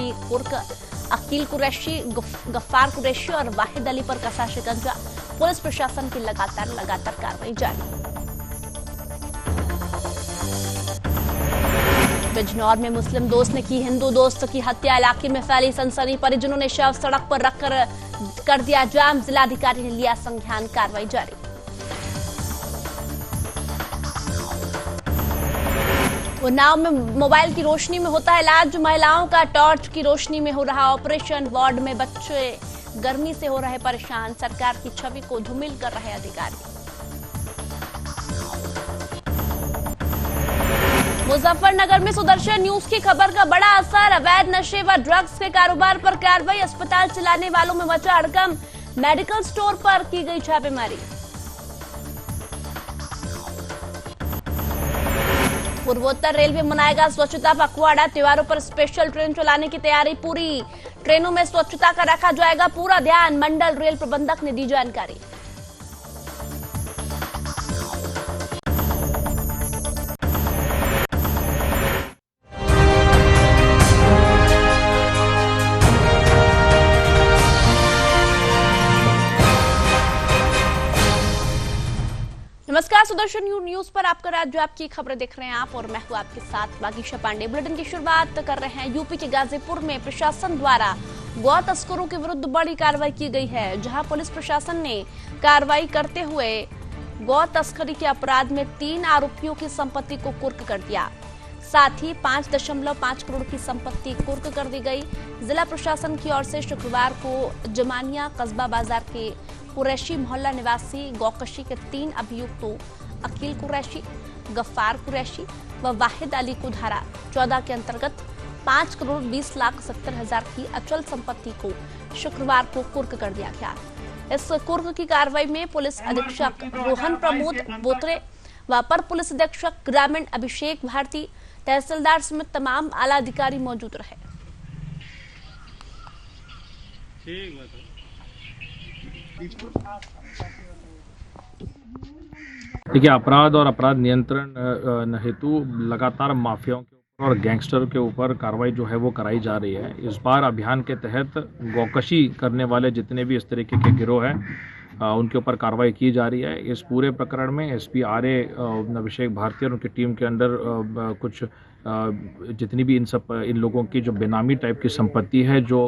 में कुर्क, अकील कुरैशी, गफ्फार कुरैशी और वाहिद अली पर कसा शिकंजा। पुलिस प्रशासन की लगातार कार्रवाई जारी। बिजनौर में मुस्लिम दोस्त ने की हिंदू दोस्त की हत्या, इलाके में फैली सनसनी। परिजनों ने शव सड़क पर रखकर कर दिया जाम। जिलाधिकारी ने लिया संज्ञान, कार्रवाई जारी। उन्नाव में मोबाइल की रोशनी में होता है इलाज, महिलाओं का टॉर्च की रोशनी में हो रहा ऑपरेशन। वार्ड में बच्चे गर्मी से हो रहे परेशान, सरकार की छवि को धूमिल कर रहे अधिकारी। मुजफ्फरनगर में सुदर्शन न्यूज की खबर का बड़ा असर, अवैध नशे व ड्रग्स के कारोबार पर कार्रवाई। अस्पताल चलाने वालों में मचा हड़कंप, मेडिकल स्टोर पर की गई छापेमारी। पूर्वोत्तर रेलवे मनाएगा स्वच्छता पखवाड़ा, त्योहारों पर स्पेशल ट्रेन चलाने की तैयारी पूरी। ट्रेनों में स्वच्छता का रखा जाएगा पूरा ध्यान, मंडल रेल प्रबंधक ने दी जानकारी। नमस्कार, सुदर्शन न्यूज पर आपका राज्य, आपकी खबरें देख रहे हैं आप और मैं हूं आपके साथ बागीशा पांडे। बुलेटिन की शुरुआत कर रहे हैं। यूपी के गाजीपुर में प्रशासन द्वारा गौ तस्करों के विरुद्ध बड़ी कार्रवाई की गई है, जहां पुलिस प्रशासन ने कार्रवाई करते हुए गौ तस्करी के अपराध में 3 आरोपियों की संपत्ति को कुर्क कर दिया। साथ ही 5.5 करोड़ की संपत्ति कुर्क कर दी गई। जिला प्रशासन की ओर से शुक्रवार को जमानिया कस्बा बाजार के कुरैशी मोहल्ला निवासी गौकशी के 3 अभियुक्तों अकील कुरैशी, गफ्फार कुरैशी व वाहिद अली को धारा 14 के अंतर्गत 5,20,70,000 की अचल संपत्ति को शुक्रवार को कुर्क कर दिया गया। इस कुर्क की कार्रवाई में पुलिस अधीक्षक रोहन प्रमोद बोत्रे व अपर पुलिस अधीक्षक ग्रामीण अभिषेक भारती, तहसीलदार समेत तमाम आला अधिकारी मौजूद रहे। देखिए, अपराध और अपराध नियंत्रण हेतु लगातार माफियाओं के ऊपर और गैंगस्टर के ऊपर कार्रवाई जो है वो कराई जा रही है। इस बार अभियान के तहत गौकशी करने वाले जितने भी इस तरीके के गिरोह हैं उनके ऊपर कार्रवाई की जा रही है। इस पूरे प्रकरण में एसपी आरए अभिषेक भारती और उनकी टीम के अंडर कुछ जितनी भी इन लोगों की जो बेनामी टाइप की संपत्ति है, जो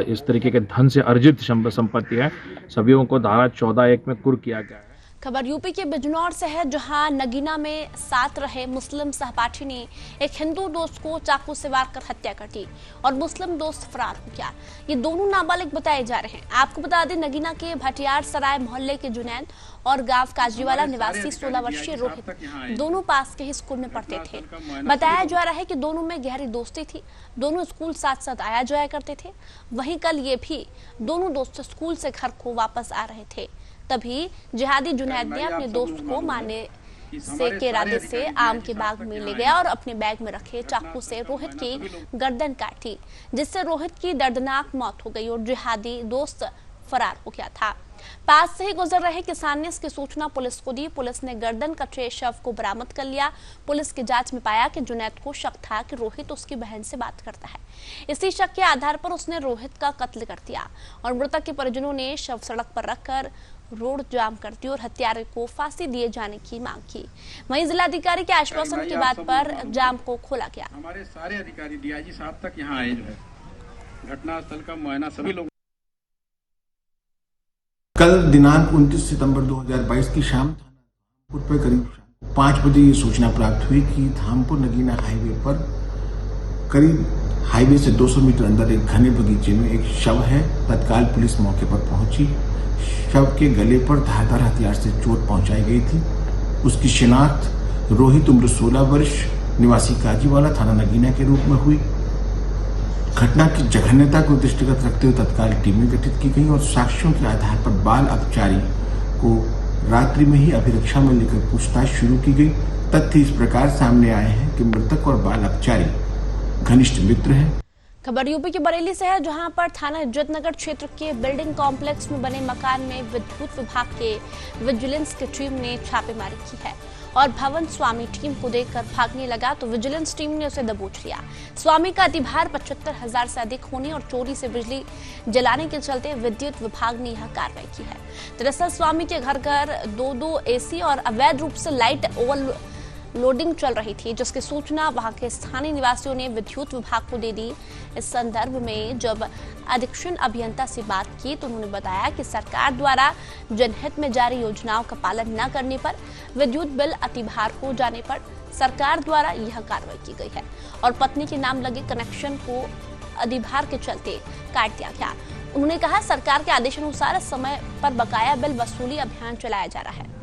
इस तरीके के धन से अर्जित संपत्ति है, सभी को धारा 14(1) में कुर्क किया गया है। खबर यूपी के बिजनौर से है, जहां नगीना में साथ रहे मुस्लिम सहपाठी ने एक हिंदू दोस्त को चाकू से वार कर हत्या कर दी और मुस्लिम दोस्त फरार हो गया। ये दोनों नाबालिग बताए जा रहे हैं। आपको बता दें, नगीना के भटियार सराय मोहल्ले के जुनैद और गांव काजीवाला निवासी 16 वर्षीय रोहित दोनों पास के ही स्कूल में पढ़ते थे। बताया जा रहा है कि दोनों में गहरी दोस्ती थी, दोनों स्कूल साथ साथ आया जाया करते थे। वहीं कल ये भी दोनों दोस्त स्कूल से घर को वापस आ रहे थे, तभी जिहादी जुनैद ने अपने दोस्त को मारने के इरादे से आम के बाग में ले गया और अपने बैग में रखे चाकू से रोहित की गर्दन काटी, जिससे रोहित की दर्दनाक मौत हो गई और जिहादी दोस्त फरार हो गया था। पास से ही गुजर रहे किसान ने इसकी सूचना पुलिस को दी। पुलिस ने गर्दन कटे शव को बरामद कर लिया। पुलिस की जांच में पाया कि जुनैद को शक था कि रोहित उसकी बहन से बात करता है। इसी शक के आधार पर उसने रोहित का कत्ल कर दिया और मृतक के परिजनों ने शव सड़क पर रखकर रोड जाम कर दी और हत्यारे को फांसी दिए जाने की मांग की। वहीं जिलाधिकारी के आश्वासन के बाद पर जाम को खोला गया। हमारे सारे अधिकारी डीआईजी साहब तक यहाँ आए, जो है घटनास्थल का मुआयना सभी लोग। कल दिनांक 29 सितंबर 2022 की शाम धामपुर पर करीब 5 बजे ये सूचना प्राप्त हुई कि धामपुर नगीना हाईवे पर करीब हाईवे से 200 मीटर अंदर एक घने बगीचे में एक शव है। तत्काल पुलिस मौके पर पहुंची। शव के गले पर धारदार हथियार से चोट पहुंचाई गई थी। उसकी शिनाख्त रोहित उम्र 16 वर्ष निवासी काजीवाला थाना नगीना के रूप में हुई। घटना की जघन्यता को दृष्टिगत रखते हुए तत्काल टीमें गठित की गई और साक्ष्यों के आधार पर बाल अपचारी को रात्रि में ही अभिरक्षा में लेकर पूछताछ शुरू की गई। तथ्य इस प्रकार सामने आए हैं कि मृतक और बाल अपचारी घनिष्ठ मित्र हैं। खबर यूपी के बरेली से है, जहां पर थाना इज्जतनगर क्षेत्र के बिल्डिंग कॉम्प्लेक्स में बने मकान में विद्युत विभाग के विजिलेंस की टीम ने छापेमारी की है और भवन स्वामी टीम को देखकर भागने लगा तो विजिलेंस टीम ने उसे दबोच लिया। स्वामी का अधिभार 75,000 से अधिक होने और चोरी से बिजली जलाने के चलते विद्युत विभाग ने यह कार्रवाई की है। दरअसल स्वामी के घर घर 2 एसी और अवैध रूप से लाइट ओवरलोडिंग चल रही थी, जिसकी सूचना वहां के स्थानीय निवासियों ने विद्युत विभाग को दे दी। इस संदर्भ में जब अधीक्षण अभियंता से बात की तो उन्होंने बताया कि सरकार द्वारा जनहित में जारी योजनाओं का पालन न करने पर, विद्युत बिल अतिभार हो जाने पर सरकार द्वारा यह कार्रवाई की गई है और पत्नी के नाम लगे कनेक्शन को अधिभार के चलते काट दिया गया। उन्होंने कहा सरकार के आदेशानुसार समय पर बकाया बिल वसूली अभियान चलाया जा रहा है।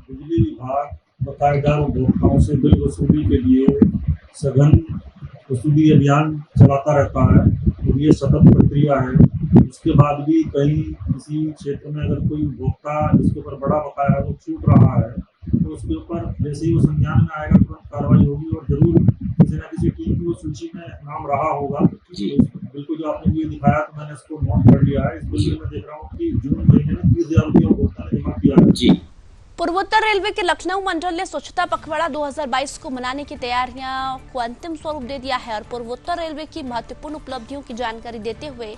बिजली विभाग बकायेदार उपभोक्ताओं से बिल वसूली के लिए सघन वसूली अभियान चलाता रहता है और ये सतत प्रक्रिया है। उसके बाद भी कहीं किसी क्षेत्र में अगर कोई उपभोक्ता जिसके ऊपर बड़ा बकाया है वो छूट रहा है तो उसके ऊपर जैसे ही वो संज्ञान में आएगा तुरंत कार्रवाई होगी और जरूर किसी न किसी टीम की वो सूची में नाम रहा होगा। बिल्कुल जो आपने ये दिखाया तो मैंने इसको नोट कर लिया है। इस बिल में मैं देख रहा हूँ कि जून महीने में 30,000 रुपये उपभोक्ता ने जमा किया है। पूर्वोत्तर रेलवे के लखनऊ मंडल ने स्वच्छता पखवाड़ा 2022 को मनाने की तैयारियों को अंतिम स्वरूप दे दिया है और पूर्वोत्तर रेलवे की महत्वपूर्ण उपलब्धियों की जानकारी देते हुए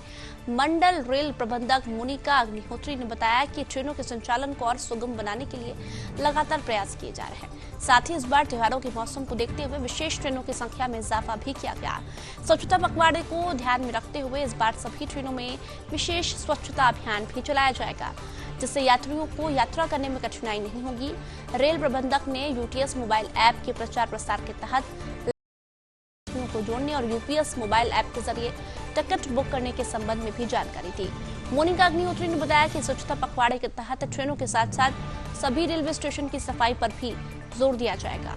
मंडल रेल प्रबंधक मोनिका अग्निहोत्री ने बताया कि ट्रेनों के संचालन को और सुगम बनाने के लिए लगातार प्रयास किए जा रहे हैं। साथ ही इस बार त्योहारों के मौसम को देखते हुए विशेष ट्रेनों की संख्या में इजाफा भी किया गया। स्वच्छता पखवाड़े को ध्यान में रखते हुए इस बार सभी ट्रेनों में विशेष स्वच्छता अभियान भी चलाया जाएगा, जिससे यात्रियों को यात्रा करने में कठिनाई नहीं होगी। रेल प्रबंधक ने यूटीएस मोबाइल ऐप के प्रचार प्रसार के तहत को जोड़ने और यूपीएस मोबाइल ऐप के जरिए टिकट बुक करने के संबंध में भी जानकारी दी। मोनिका अग्निहोत्री ने बताया कि स्वच्छता पखवाड़े के तहत ट्रेनों के साथ साथ सभी रेलवे स्टेशन की सफाई पर भी जोर दिया जाएगा।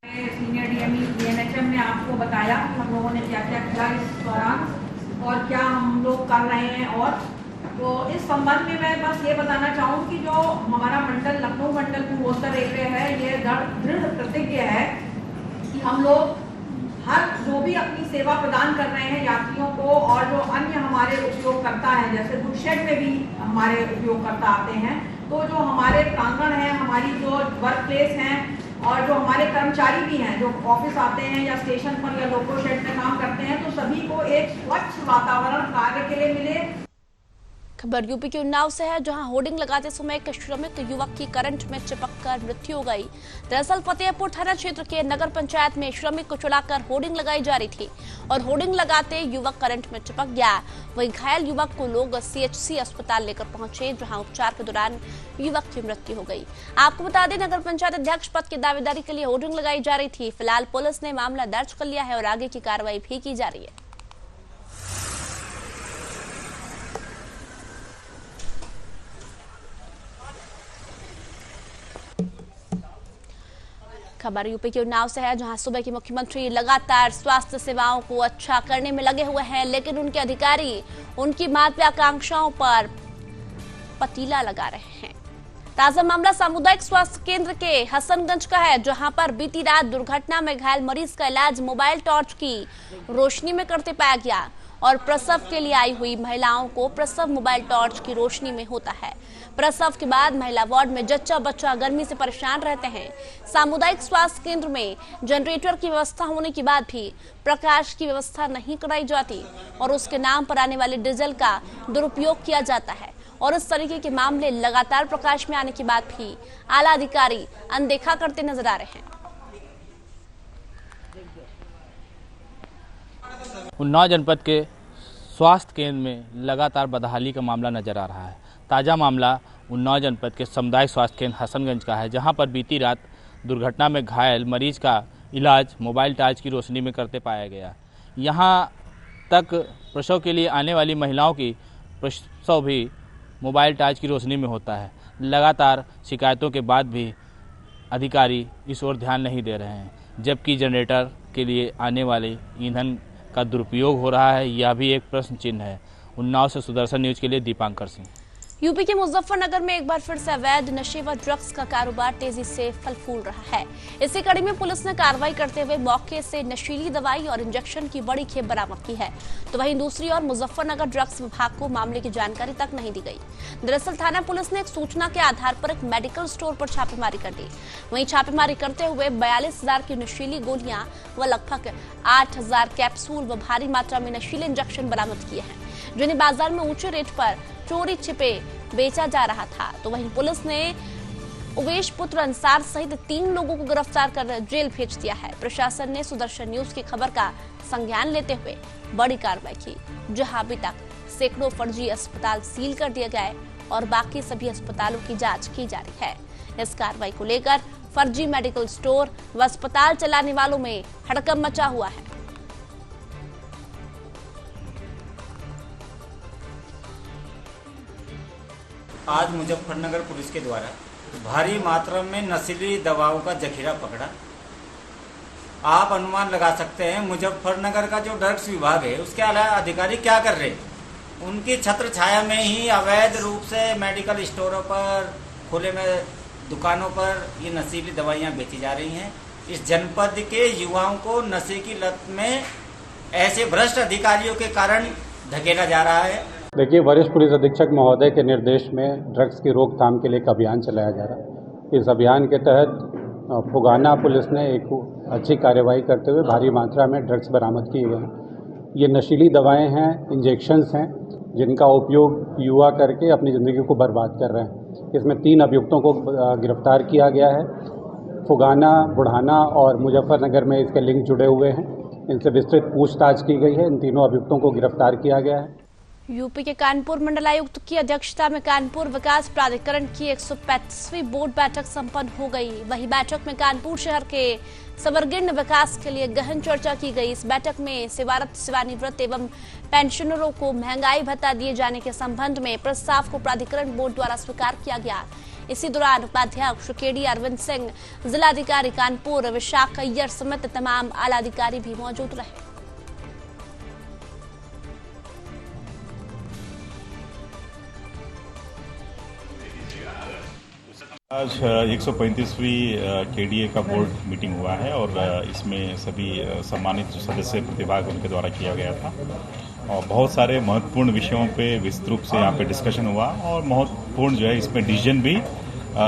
सीनियर डीएमई डीएनएचएम ने आपको बताया हम लोगों ने क्या क्या किया इस दौरान और क्या हम लोग कर रहे हैं। और तो इस संबंध में मैं बस ये बताना चाहूँ कि जो हमारा मंडल लखनऊ मंडल पूर्वोत्तर रेलवे है ये दृढ़ प्रतिज्ञ है कि हम लोग हर जो भी अपनी सेवा प्रदान कर रहे हैं यात्रियों को और जो अन्य हमारे उपयोगकर्ता हैं जैसे गुडशेड में भी हमारे उपयोगकर्ता आते हैं तो जो हमारे प्रांगण है हमारी जो वर्क प्लेस हैं और जो हमारे कर्मचारी भी हैं जो ऑफिस आते हैं या स्टेशन पर या लोको शेड में काम करते हैं तो सभी को एक स्वच्छ वातावरण कार्य के लिए मिले। खबर यूपी के उन्नाव से है, जहां होर्डिंग लगाते समय एक श्रमिक युवक की करंट में चिपककर मृत्यु हो गई। दरअसल फतेहपुर थाना क्षेत्र के नगर पंचायत में श्रमिक को चढ़ाकर होर्डिंग लगाई जा रही थी और होर्डिंग लगाते युवक करंट में चिपक गया। वहीं घायल युवक को लोग सीएचसी अस्पताल लेकर पहुंचे, जहां उपचार के दौरान युवक की मृत्यु हो गई। आपको बता दें, नगर पंचायत अध्यक्ष पद की दावेदारी के लिए होर्डिंग लगाई जा रही थी। फिलहाल पुलिस ने मामला दर्ज कर लिया है और आगे की कार्रवाई भी की जा रही है। खबर यूपी के उन्नाव से है, जहां सुबह के मुख्यमंत्री लगातार स्वास्थ्य सेवाओं को अच्छा करने में लगे हुए हैं, लेकिन उनके अधिकारी उनकी महत्वाकांक्षाओं पर पतीला लगा रहे हैं। ताजा मामला सामुदायिक स्वास्थ्य केंद्र के हसनगंज का है, जहां पर बीती रात दुर्घटना में घायल मरीज का इलाज मोबाइल टॉर्च की रोशनी में करते पाया गया और प्रसव के लिए आई हुई महिलाओं को प्रसव मोबाइल टॉर्च की रोशनी में होता है। प्रसव के बाद महिला वार्ड में जच्चा बच्चा गर्मी से परेशान रहते हैं। सामुदायिक स्वास्थ्य केंद्र में जनरेटर की व्यवस्था होने के बाद भी प्रकाश की व्यवस्था नहीं कराई जाती और उसके नाम पर आने वाले डीजल का दुरुपयोग किया जाता है और इस तरीके के मामले लगातार प्रकाश में आने के बाद भी आला अधिकारी अनदेखा करते नजर आ रहे हैं। उन्नाव जनपद के स्वास्थ्य केंद्र में लगातार बदहाली का मामला नजर आ रहा है। ताज़ा मामला उन्नाव जनपद के सामुदायिक स्वास्थ्य केंद्र हसनगंज का है, जहां पर बीती रात दुर्घटना में घायल मरीज का इलाज मोबाइल टॉर्च की रोशनी में करते पाया गया। यहां तक प्रसव के लिए आने वाली महिलाओं की प्रसव भी मोबाइल टॉर्च की रोशनी में होता है। लगातार शिकायतों के बाद भी अधिकारी इस ओर ध्यान नहीं दे रहे हैं, जबकि जनरेटर के लिए आने वाले ईंधन का दुरुपयोग हो रहा है, यह भी एक प्रश्न चिन्ह है। उन्नाव से सुदर्शन न्यूज के लिए दीपांकर सिंह। यूपी के मुजफ्फरनगर में एक बार फिर से अवैध नशे व ड्रग्स का कारोबार तेजी से फल फूल रहा है। इसी कड़ी में पुलिस ने कार्रवाई करते हुए मौके से नशीली दवाई और इंजेक्शन की बड़ी खेप बरामद की है। तो वहीं दूसरी ओर मुजफ्फरनगर ड्रग्स विभाग को मामले की जानकारी तक नहीं दी गई। दरअसल थाना पुलिस ने एक सूचना के आधार पर एक मेडिकल स्टोर पर छापेमारी कर दी। वहीं छापेमारी करते हुए 42,000 की नशीली गोलियां व लगभग 8,000 कैप्सूल व भारी मात्रा में नशीले इंजेक्शन बरामद किए हैं, जिन्हें बाजार में ऊंचे रेट पर चोरी छिपे बेचा जा रहा था। तो वहीं पुलिस ने उवेश पुत्र अंसार सहित 3 लोगों को गिरफ्तार कर जेल भेज दिया है। प्रशासन ने सुदर्शन न्यूज की खबर का संज्ञान लेते हुए बड़ी कार्रवाई की, जहां अभी तक सैकड़ों फर्जी अस्पताल सील कर दिए गए और बाकी सभी अस्पतालों की जांच की जा रही है। इस कार्रवाई को लेकर फर्जी मेडिकल स्टोर व अस्पताल चलाने वालों में हड़कंप मचा हुआ है। आज मुजफ्फरनगर पुलिस के द्वारा भारी मात्रा में नशीली दवाओं का जखीरा पकड़ा। आप अनुमान लगा सकते हैं मुजफ्फरनगर का जो ड्रग्स विभाग है उसके अलावा अधिकारी क्या कर रहे हैं। उनकी छत्र छाया में ही अवैध रूप से मेडिकल स्टोरों पर, खुले में दुकानों पर ये नशीली दवाइयां बेची जा रही हैं। इस जनपद के युवाओं को नशे की लत में ऐसे भ्रष्ट अधिकारियों के कारण धकेला जा रहा है। देखिए, वरिष्ठ पुलिस अधीक्षक महोदय के निर्देश में ड्रग्स की रोकथाम के लिए एक अभियान चलाया जा रहा है। इस अभियान के तहत फुगाना पुलिस ने एक अच्छी कार्रवाई करते हुए भारी मात्रा में ड्रग्स बरामद किए गए हैं। ये नशीली दवाएं हैं, इंजेक्शंस हैं, जिनका उपयोग युवा करके अपनी ज़िंदगी को बर्बाद कर रहे हैं। इसमें 3 अभियुक्तों को गिरफ्तार किया गया है। फुगाना, बुढ़ाना और मुजफ्फरनगर में इसके लिंक जुड़े हुए हैं। इनसे विस्तृत पूछताछ की गई है। इन तीनों अभियुक्तों को गिरफ्तार किया गया है। यूपी के कानपुर मंडलायुक्त की अध्यक्षता में कानपुर विकास प्राधिकरण की 135वीं बोर्ड बैठक संपन्न हो गई। वही बैठक में कानपुर शहर के समग्र विकास के लिए गहन चर्चा की गई। इस बैठक में सेवारत, सेवानिवृत्त एवं पेंशनरों को महंगाई भत्ता दिए जाने के संबंध में प्रस्ताव को प्राधिकरण बोर्ड द्वारा स्वीकार किया गया। इसी दौरान उपाध्यक्ष केडी अरविंद सिंह, जिलाधिकारी कानपुर विशाख अय्यर समेत तमाम आला अधिकारी भी मौजूद रहे। आज 135वीं केडीए का बोर्ड मीटिंग हुआ है और इसमें सभी सम्मानित जो सदस्य प्रतिभाग उनके द्वारा किया गया था और बहुत सारे महत्वपूर्ण विषयों पे विस्तृत रूप से यहाँ पे डिस्कशन हुआ और महत्वपूर्ण जो है इसमें डिसीजन भी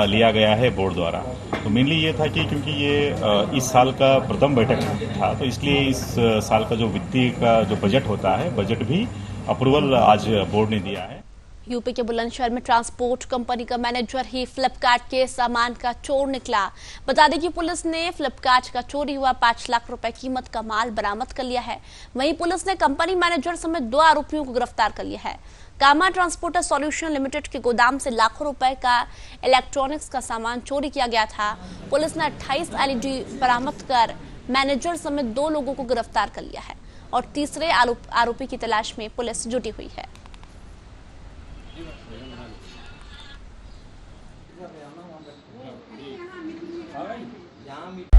लिया गया है बोर्ड द्वारा। तो मेनली ये था कि क्योंकि ये इस साल का प्रथम बैठक था, तो इसलिए इस साल का जो वित्तीय का जो बजट होता है, बजट भी अप्रूवल आज बोर्ड ने दिया है। यूपी के बुलंदशहर में ट्रांसपोर्ट कंपनी का मैनेजर ही फ्लिपकार्ट के सामान का चोर निकला। बता दें कि पुलिस ने फ्लिपकार्ट का चोरी हुआ 5 लाख रुपए कीमत का माल बरामद कर लिया है। वहीं पुलिस ने कंपनी मैनेजर समेत 2 आरोपियों को गिरफ्तार कर लिया है। कामा ट्रांसपोर्टर सॉल्यूशन लिमिटेड के गोदाम से लाखों रुपए का इलेक्ट्रॉनिक्स का सामान चोरी किया गया था। पुलिस ने 28 LED बरामद कर मैनेजर समेत 2 लोगों को गिरफ्तार कर लिया है और तीसरे आरोपी की तलाश में पुलिस जुटी हुई है।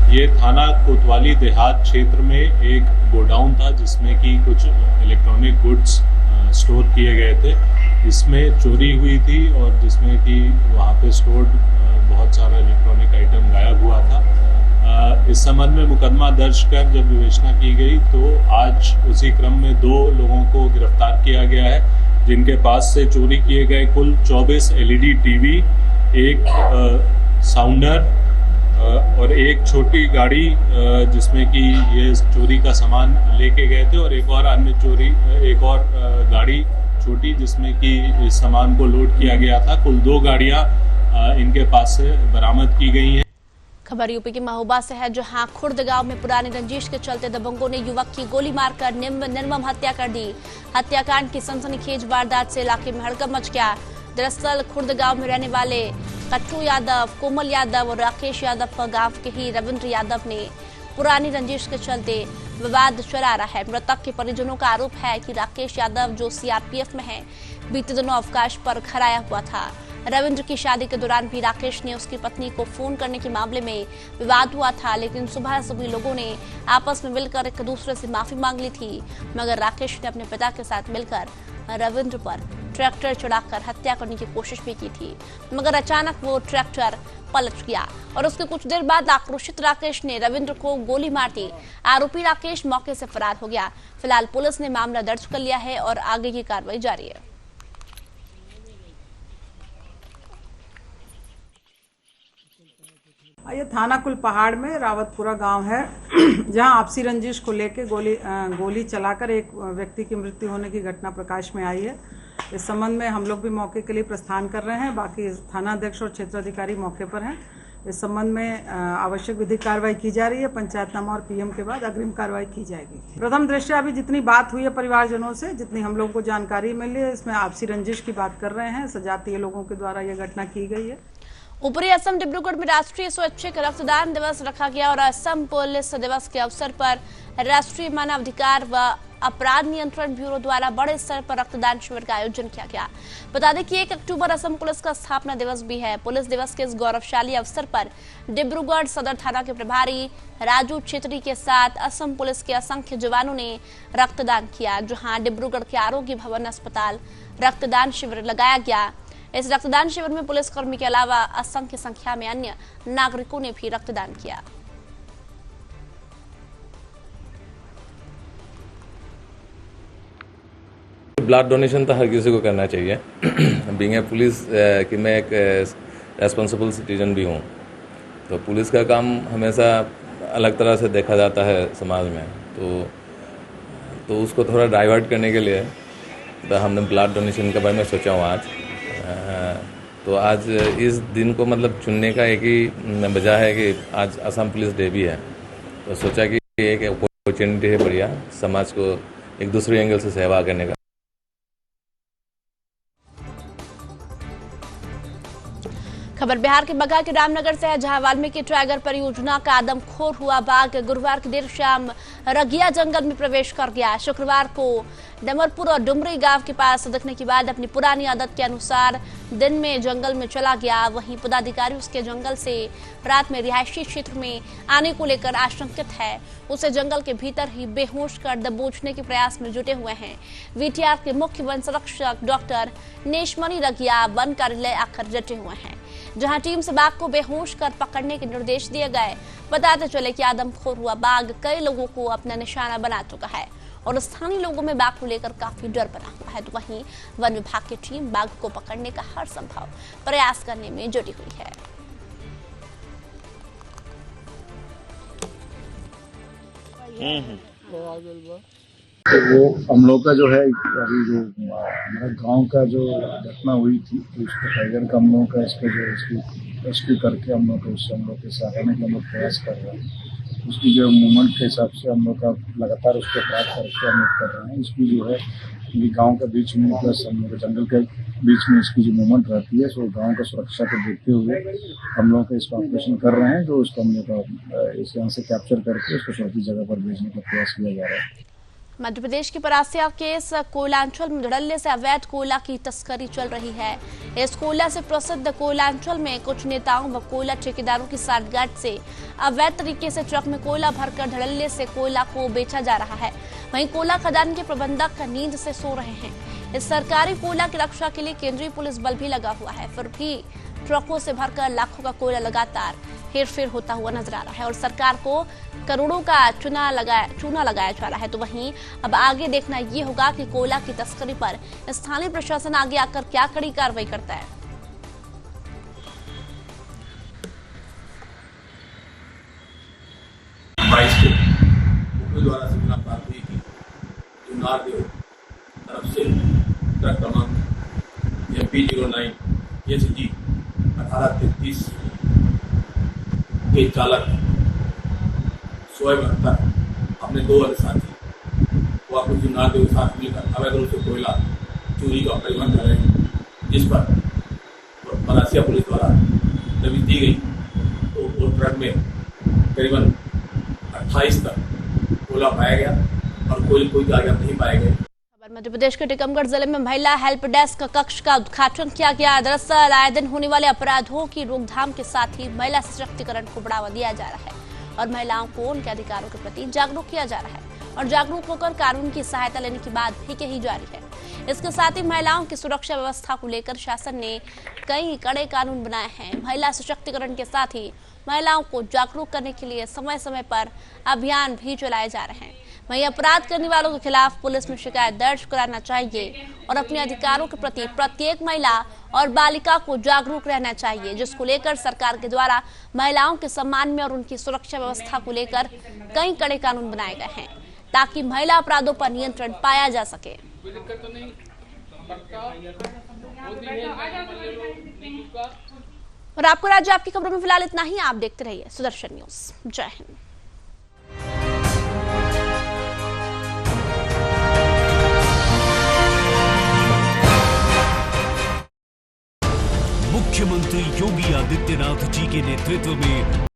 ये थाना कोतवाली देहात क्षेत्र में एक गोडाउन था जिसमें कि कुछ इलेक्ट्रॉनिक गुड्स स्टोर किए गए थे। इसमें चोरी हुई थी और जिसमें कि वहाँ पे स्टोर्ड बहुत सारा इलेक्ट्रॉनिक आइटम गायब हुआ था। इस संबंध में मुकदमा दर्ज कर जब विवेचना की गई तो आज उसी क्रम में 2 लोगों को गिरफ्तार किया गया है, जिनके पास से चोरी किए गए कुल 24 LED टीवी, एक साउंडर और एक छोटी गाड़ी जिसमें कि ये चोरी का सामान लेके गए थे और एक और गाड़ी छोटी जिसमें कि इस सामान को लोड किया गया था। कुल 2 गाड़ियां इनके पास से बरामद की गई हैं। खबर यूपी के महोबा से है, जहां खुर्द गांव में पुरानी रंजिश के चलते दबंगों ने युवक की गोली मारकर निर्मम हत्या कर दी। हत्याकांड की सनसनीखेज वारदात से इलाके में हड़कंप मच गया। दरअसल खुर्द गांव में रहने वाले कट्टू यादव, कोमल यादव और राकेश यादव गांव के ही रविंद्र यादव ने पुरानी रंजिश के चलते विवाद चला रहा है। मृतक के परिजनों का आरोप है कि राकेश यादव, जो CRPF में है, बीते दिनों अवकाश पर घर आया हुआ था। रविंद्र की शादी के दौरान भी राकेश ने उसकी पत्नी को फोन करने के मामले में विवाद हुआ था, लेकिन सुबह सभी लोगों ने आपस में मिलकर एक दूसरे से माफी मांग ली थी, मगर राकेश ने अपने पिता के साथ मिलकर रविंद्र पर ट्रैक्टर चढ़ाकर हत्या करने की कोशिश भी की थी, मगर अचानक वो ट्रैक्टर पलट गया और उसके कुछ देर बाद आक्रोशित राकेश ने रविंद्र को गोली मार दी। आरोपी राकेश मौके से फरार हो गया। फिलहाल पुलिस ने मामला दर्ज कर लिया है और आगे की कार्रवाई जारी है। ये थाना कुलपहाड़ में रावतपुरा गांव है, जहां आपसी रंजिश को लेकर गोली चलाकर एक व्यक्ति की मृत्यु होने की घटना प्रकाश में आई है। इस संबंध में हम लोग भी मौके के लिए प्रस्थान कर रहे हैं। बाकी थाना अध्यक्ष और क्षेत्राधिकारी मौके पर हैं। इस संबंध में आवश्यक विधिक कार्रवाई की जा रही है। पंचायतनामा और पीएम के बाद अग्रिम कार्रवाई की जाएगी। प्रथम दृष्टया अभी जितनी बात हुई है परिवारजनों से, जितनी हम लोगों को जानकारी मिली है, इसमें आपसी रंजिश की बात कर रहे हैं। सजातीय लोगों के द्वारा यह घटना की गई है। ऊपरी असम डिब्रूगढ़ में राष्ट्रीय स्वैच्छिक रक्तदान दिवस रखा गया और असम पुलिस दिवस के अवसर पर राष्ट्रीय मानवाधिकार व अपराध नियंत्रण ब्यूरो द्वारा बड़े स्तर पर रक्तदान शिविर का आयोजन किया गया। बता दें कि 1 अक्टूबर असम पुलिस का स्थापना दिवस भी है। पुलिस दिवस के इस गौरवशाली अवसर पर डिब्रूगढ़ सदर थाना के प्रभारी राजू छेत्री के साथ असम पुलिस के असंख्य जवानों ने रक्तदान किया, जहां डिब्रूगढ़ के आरोग्य भवन अस्पताल रक्तदान शिविर लगाया गया। इस रक्तदान शिविर में पुलिसकर्मी के अलावा असंख्य संख्या में अन्य नागरिकों ने भी रक्तदान किया। ब्लड डोनेशन तो हर किसी को करना चाहिए। बीइंग ए पुलिस कि मैं एक रेस्पॉन्सिबल सिटीजन भी हूँ, तो पुलिस का काम हमेशा अलग तरह से देखा जाता है समाज में, तो उसको थोड़ा डाइवर्ट करने के लिए तो हमने ब्लड डोनेशन के बारे में सोचा हूँ आज। तो आज इस दिन को मतलब चुनने का एक ही वजह है कि आज असम पुलिस डे भी है, तो सोचा कि एक अपॉर्चुनिटी है बढ़िया समाज को एक दूसरे एंगल से सेवा करने का। खबर बिहार के बगहा के रामनगर से है, जहां वाल्मीकि टाइगर परियोजना का आदमखोर हुआ बाघ गुरुवार की देर शाम रगिया जंगल में प्रवेश कर गया। शुक्रवार को डमरपुर और डुमरी गांव के पास दिखने के बाद अपनी पुरानी आदत के अनुसार दिन में जंगल में चला गया। वहीं पदाधिकारी उसके जंगल से रात में रिहायशी क्षेत्र में आने को लेकर आशंकित है। उसे जंगल के भीतर ही बेहोश कर दबोचने के प्रयास में जुटे हुए हैं। वीटीआर के मुख्य वन संरक्षक डॉक्टर नेशमणि रगिया वन कार्यालय आकर डटे हुए हैं, जहां टीम से बाघ को बेहोश कर पकड़ने के निर्देश दिए गए। बताते चले कि आदमखोर हुआ बाघ कई लोगों को अपना निशाना बना चुका है और स्थानीय लोगों में बाघ को लेकर काफी डर बना हुआ है। तो वहीं वन विभाग की टीम बाघ को पकड़ने का हर संभव प्रयास करने में जुटी हुई है। तो वो हम लोग का जो है अभी जो हमारा गांव का जो घटना हुई थी, तो उसको टाइगर का हम लोग का इसका जो इसकी रेस्क्यू करके हम लोग के साथ आने के हम लोग प्रयास कर रहे हैं। उसकी जो मूवमेंट के हिसाब से हम लोग का लगातार उसको ट्रैक करके हम लोग कर रहे हैं। इसकी जो है ये गांव के बीच में प्लस हम लोग जंगल के बीच में इसकी जो मूवमेंट रहती है, सो गांव का सुरक्षा को देखते हुए हम लोग इसका ऑपरेशन कर रहे हैं, जो उसको हम लोग इस यहाँ से कैप्चर करके उसको सुरक्षित जगह पर भेजने का प्रयास किया जा रहा है। मध्य प्रदेश के परासिया केस कोयलांचल में धड़ल्ले से अवैध कोयला की तस्करी चल रही है। इस कोयला से प्रसिद्ध कोयलांचल में कुछ नेताओं व कोयला ठेकेदारों की साठगांठ से अवैध तरीके से ट्रक में कोयला भरकर धड़ल्ले से कोयला को बेचा जा रहा है। वहीं कोयला खदान के प्रबंधक नींद से सो रहे हैं। इस सरकारी कोयला की रक्षा के लिए केंद्रीय पुलिस बल भी लगा हुआ है, फिर भी ट्रकों से भरकर लाखों का कोयला लगातार हेरफेर होता हुआ नजर आ रहा है और सरकार को करोड़ों का चूना लगाया जा रहा है। तो वहीं अब आगे देखना ये होगा कि कोयला की तस्करी पर स्थानीय प्रशासन आगे आकर क्या कड़ी कार्रवाई करता है। द्वारा सूचना प्राप्त हुई थी कि नारदेव तरफ से ट्रक क्रमांक MP09 SG 1833 के चालक शोएब अख्तर अपने 2 अन्य साथी वो आपको नारदेव के साथ मिलकर अवैध रूप से कोयला चोरी का परिवहन कर रहे हैं, जिस पर परासिया पुलिस द्वारा दबिश दी गई। तो वो ट्रक में करीबन 28 तक कोयला पाया गया और कोई कागजात नहीं पाए गए। मध्य प्रदेश के टीकमगढ़ जिले में महिला हेल्प डेस्क कक्ष का उद्घाटन किया गया। दरअसल आए दिन होने वाले अपराधों की रोकथाम के साथ ही महिला सशक्तिकरण को बढ़ावा दिया जा रहा है और महिलाओं को उनके अधिकारों के प्रति जागरूक किया जा रहा है और जागरूक होकर कानून की सहायता लेने की बात भी कही जा रही है। इसके साथ ही महिलाओं की सुरक्षा व्यवस्था को लेकर शासन ने कई कड़े कानून बनाए हैं। महिला सशक्तिकरण के साथ ही महिलाओं को जागरूक करने के लिए समय समय पर अभियान भी चलाए जा रहे हैं। वहीं अपराध करने वालों के खिलाफ पुलिस में शिकायत दर्ज कराना चाहिए और अपने अधिकारों के प्रति प्रत्येक महिला और बालिका को जागरूक रहना चाहिए, जिसको लेकर सरकार के द्वारा महिलाओं के सम्मान में और उनकी सुरक्षा व्यवस्था को लेकर कई कड़े कानून बनाए गए हैं ताकि महिला अपराधों पर नियंत्रण पाया जा सके। और आपको राज्य आपकी खबरों में फिलहाल इतना ही। आप देखते रहिए सुदर्शन न्यूज। जय हिंद। मुख्यमंत्री योगी आदित्यनाथ जी के नेतृत्व में